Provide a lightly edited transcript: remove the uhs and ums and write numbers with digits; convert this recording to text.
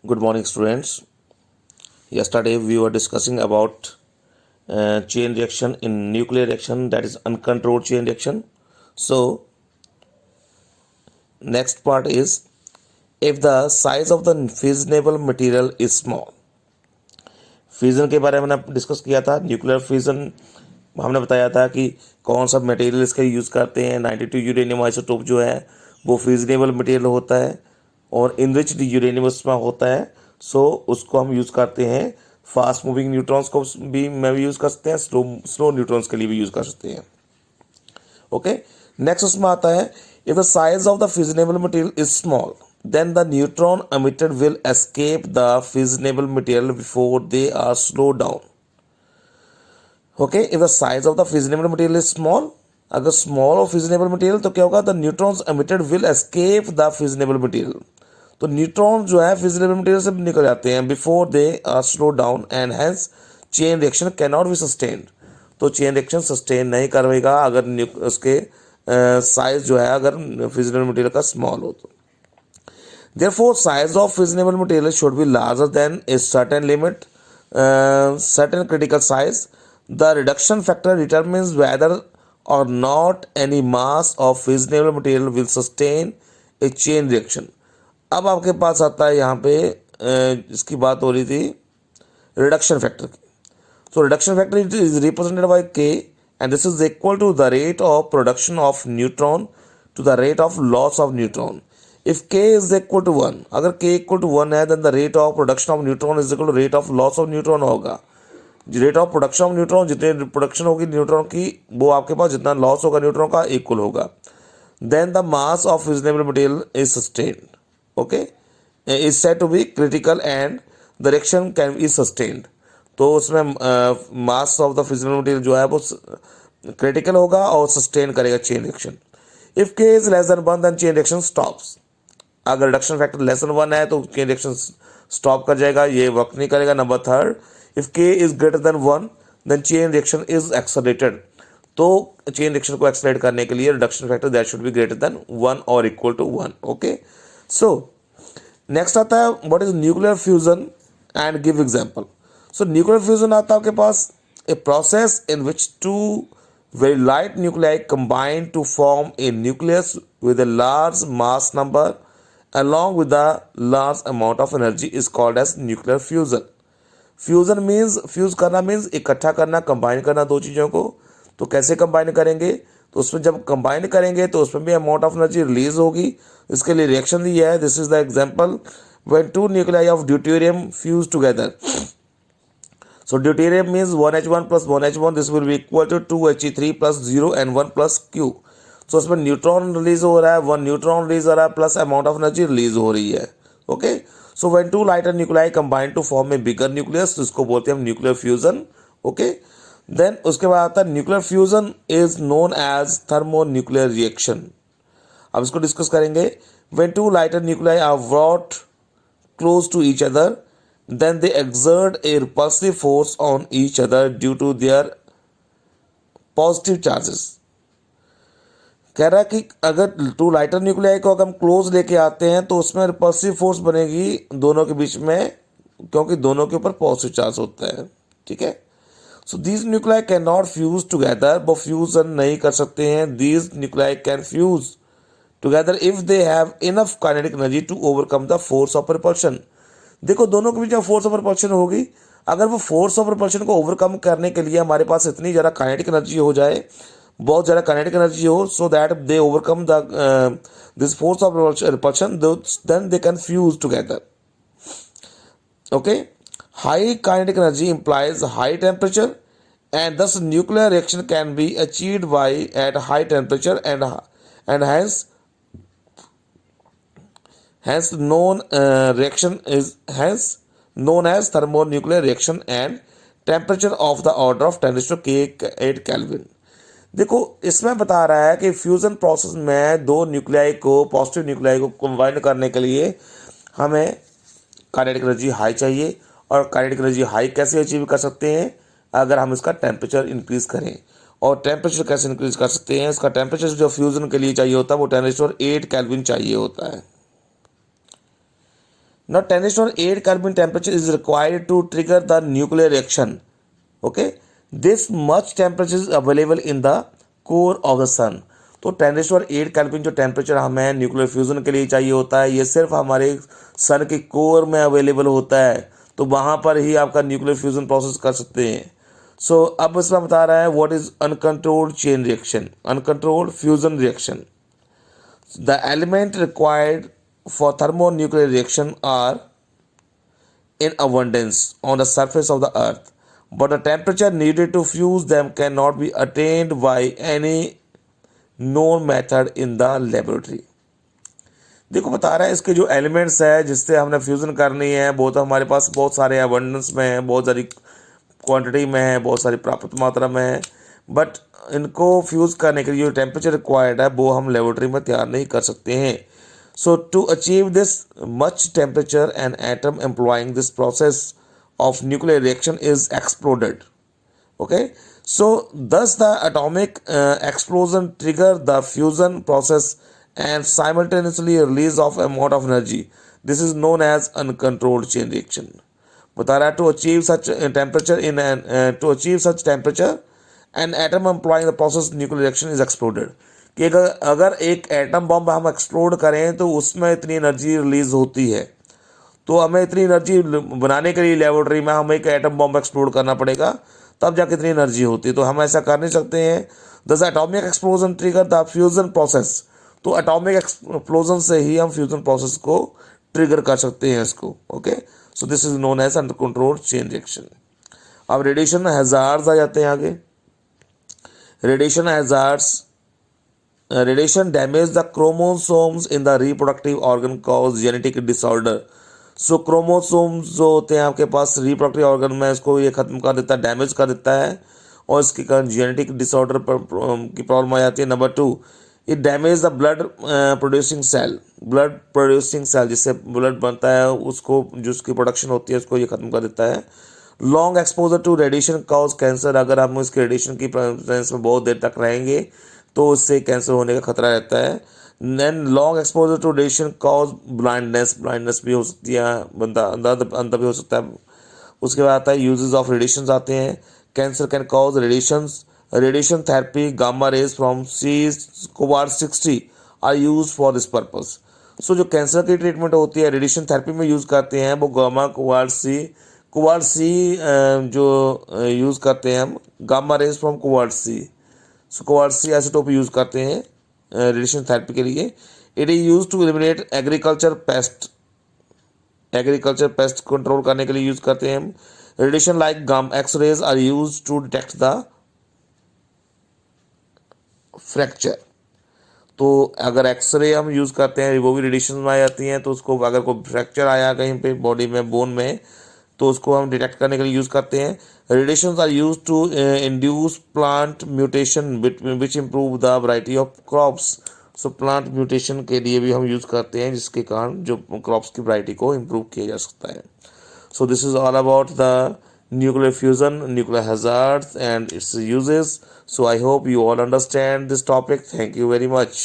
Good morning, students. Yesterday we were discussing about chain reaction in nuclear reaction, that is uncontrolled chain reaction. So next part is, if the size of the fissionable material is small. Fusion के बारे में हमने discuss किया था. Nuclear fusion हमने बताया था कि कौन सा मटेरियल इसका यूज़ करते हैं. 92 यूरेनियम आइसोटोप जो है वो फ्यूजनेबल मटेरियल होता है और इनरिच्ड यूरेनियम उसमें होता है. सो उसको हम यूज़ करते हैं. फास्ट मूविंग न्यूट्रॉन्स को भी में भी यूज़ कर सकते हैं, स्लो न्यूट्रॉन्स के लिए भी यूज़ कर सकते हैं. ओके, नेक्स्ट उसमें आता है, if the size of the fissionable material is small then the neutron emitted will escape the fissionable material before they are slowed down. Okay, if the size of the fissionable material is small, अगर small और fissionable material तो क्या होगा, the neutrons emitted will escape the fissionable material. तो neutron जो है fissionable material से निकल जाते हैं before they are slow down and hence chain reaction can not be sustained. तो चेन रिएक्शन सस्टेन नहीं करेगा अगर उसके साइज जो है अगर फिजिनेबल मटेरियल का स्मॉल हो तो. Therefore, size of fissionable material should be larger than a certain limit, certain critical size. The reduction factor determines whether or not any mass of fissionable material will sustain a chain reaction. अब आपके पास आता है यहाँ पे इसकी बात हो रही थी रिडक्शन फैक्टर की. So reduction factor is represented by K and this is equal to the rate of production of neutron to the rate of loss of neutron. If K is equal to 1, अगर K equal to 1 है then the rate of production of neutron is equal to rate of loss of neutron होगा. Rate of production of neutron, जितने production होगी neutron की वो आपके पास जितना loss होगा न्यूट्रॉन का इक्वल होगा. Then the mass of fissionable material is sustained. Okay, is said to be critical and the reaction can be sustained. तो उसमें mass of the fissionable material जो है वो क्रिटिकल होगा और सस्टेन करेगा chain reaction. If K is less than 1 then chain reaction stops. अगर reduction factor less than 1 है तो चेन रिएक्शन स्टॉप कर जाएगा, ये वर्क नहीं करेगा. Number third, if K is greater than 1 then chain reaction is accelerated. तो chain reaction को एक्सेलरेट करने के लिए reduction factor that should be greater than 1 और equal to 1. Okay, so next आता है what is nuclear fusion and give example. So nuclear fusion आता है आपके पास a process in which two very light nuclei combine to form a nucleus with a large mass number along with the large amount of energy is called as nuclear fusion. Fusion means fuse करना means इकट्ठा करना, combine करना दो चीज़ों को. तो कैसे combine करेंगे, तो उसमें जब combine करेंगे तो उसमें भी amount of energy release होगी. इसके लिए reaction दी है. This is the example when two nuclei of deuterium fuse together. So deuterium means 1H1 plus 1H1, this will be equal to 2He3 plus 0 and 1 plus Q. So उसमें neutron release हो रहा है, 1 neutron release हो रहा है plus amount of energy release हो रही है. Okay, so when two lighter nuclei combine to form a bigger nucleus, इसको बोलते हैं हम न्यूक्लियर फ्यूजन. ओके, देन उसके बाद आता है nuclear fusion is known as thermonuclear reaction. अब इसको डिस्कस करेंगे. When two lighter nuclei are brought close to each other then they exert a repulsive force on each other due to their positive charges. कह रहा है कि अगर to lighter nuclei को अगर हम क्लोज लेके आते हैं तो उसमें रिपल्सिव फोर्स बनेगी दोनों के बीच में, क्योंकि दोनों के ऊपर पॉजिटिव चार्ज होता है. ठीक है, so these nuclei can not fuse together, वो फ्यूजन नहीं कर सकते हैं. These nuclei can fuse together if they have enough kinetic energy to overcome the force of repulsion. देखो दोनों के बीच जब फोर्स ऑफ रिपल्शन होगी, अगर वो फोर्स ऑफ रिपल्शन को ओवरकम करने के लिए हमारे पास इतनी ज़्यादा काइनेटिक एनर्जी हो जाए, बहुत ज़्यादा काइनेटिक एनर्जी हो, so that they overcome the this force of repulsion, then they can fuse together. Okay, high kinetic energy implies high temperature and thus nuclear reaction can be achieved by at high temperature and hence known reaction is hence known as thermonuclear reaction and temperature of the order of 10⁸ Kelvin. देखो इसमें बता रहा है कि fusion process में दो nuclei को, positive nuclei को कंबाइन करने के लिए हमें काइनेटिक एनर्जी हाई चाहिए. और काइनेटिक एनर्जी हाई कैसे अचीव कर सकते हैं, अगर हम इसका टेम्परेचर इंक्रीज करें. और टेम्परेचर कैसे इंक्रीज कर सकते हैं, इसका टेम्परेचर जो फ्यूजन के लिए चाहिए होता है वो 10⁸ Kelvin चाहिए होता है. Now 10⁸ Kelvin temperature is required to trigger the nuclear reaction. Okay, this much temperature is available in the core of the sun. तो 10⁸ केल्विन जो टेम्परेचर हमें न्यूक्लियर फ्यूजन के लिए चाहिए होता है, ये सिर्फ हमारे सन के कोर में अवेलेबल होता है, तो वहाँ पर ही आपका न्यूक्लियर फ्यूजन प्रोसेस कर सकते हैं. सो अब इसमें बता रहा है what is uncontrolled chain reaction, uncontrolled fusion reaction. The element required for thermonuclear reaction are in abundance on the surface of the earth, but the temperature needed to fuse them cannot be attained by any known method in the laboratory. देखो बता रहा है इसके जो elements है जिससे हमने fusion करनी है वो तो हमारे पास बहुत सारे अबंडेंस में है, बहुत सारी क्वांटिटी में है, बहुत सारी प्राप्त मात्रा में है, बट इनको फ्यूज़ करने के लिए जो टेम्परेचर रिक्वायर्ड है वो हम लेबोरेटरी में तैयार नहीं कर सकते हैं. So to achieve this much temperature, an atom employing this process of nuclear reaction is exploded. Okay, so thus the atomic explosion trigger the fusion process and simultaneously release of amount of energy. This is known as uncontrolled chain reaction. बता रहा है to achieve such temperature to achieve such temperature, an atom employing the process nuclear reaction is exploded. कि अगर एक atom bomb हम explode करें तो उसमें इतनी एनर्जी रिलीज होती है, तो हमें इतनी एनर्जी बनाने के लिए लेबोरेटरी में हमें एक एटम बम एक्सप्लोड करना पड़ेगा, तब जाके इतनी एनर्जी होती है. तो हम ऐसा कर नहीं सकते हैं. दस atomic explosion trigger the fusion process. तो एटॉमिक एक्सप्लोजन से ही हम फ्यूजन प्रोसेस को ट्रिगर कर सकते हैं इसको. Okay, so this is known as uncontrolled chain reaction. अब रेडिएशन हैजार्ड्स आ जाते हैं आगे. Radiation hazards, radiation damage the chromosomes in the reproductive organ cause genetic disorder. So chromosomes जो होते हैं आपके पास reproductive organ में, इसको ये खत्म कर देता है, डैमेज कर देता है, और इसके कारण जेनेटिक डिसऑर्डर की प्रॉब्लम आ जाती है. Number 2, it damage the blood producing cell. Blood producing cell जिससे ब्लड बनता है उसको, जो उसकी प्रोडक्शन होती है उसको ये खत्म कर देता है. Long exposure to radiation cause cancer. अगर हम इसके रेडिएशन की प्रेजेंस में बहुत देर तक रहेंगे तो उससे कैंसर होने का खतरा रहता है. Then long exposure to radiation cause blindness. Blindness भी हो सकती है, बंदा अंधा भी हो सकता है. उसके बाद आता है यूजेस ऑफ रेडिएशन आते हैं. Cancer can cause radiation therapy. Gamma rays from cobalt-60 are use for this purpose. So जो कैंसर की ट्रीटमेंट होती है रेडिएशन थेरेपी में यूज़ करते हैं वो गामा cobalt-C जो यूज़ करते हैं हम, gamma rays from cobalt-C. So cobalt-C isotope use करते हैं रेडिएशन थेरेपी के लिए. It is use to eliminate agriculture pest. Agriculture pest control करने के लिए यूज़ करते हैं हम. Radiation like gamma X-rays are use to detect the fracture. तो अगर एक्सरे हम यूज़ करते हैं वो भी रेडिएशन में आ जाती हैं, तो उसको अगर कोई फ्रैक्चर आया कहीं पे बॉडी में, बोन में, तो उसको हम डिटेक्ट करने के लिए यूज़ करते हैं. Radiations are use to induce plant mutation which improve the variety of crops. So plant mutation के लिए भी हम यूज़ करते हैं जिसके कारण जो क्रॉप्स की वैरायटी को इम्प्रूव किया जा सकता है. सो this is all about the nuclear fusion, nuclear hazards and its uses. So I hope you all understand this topic. Thank you very much.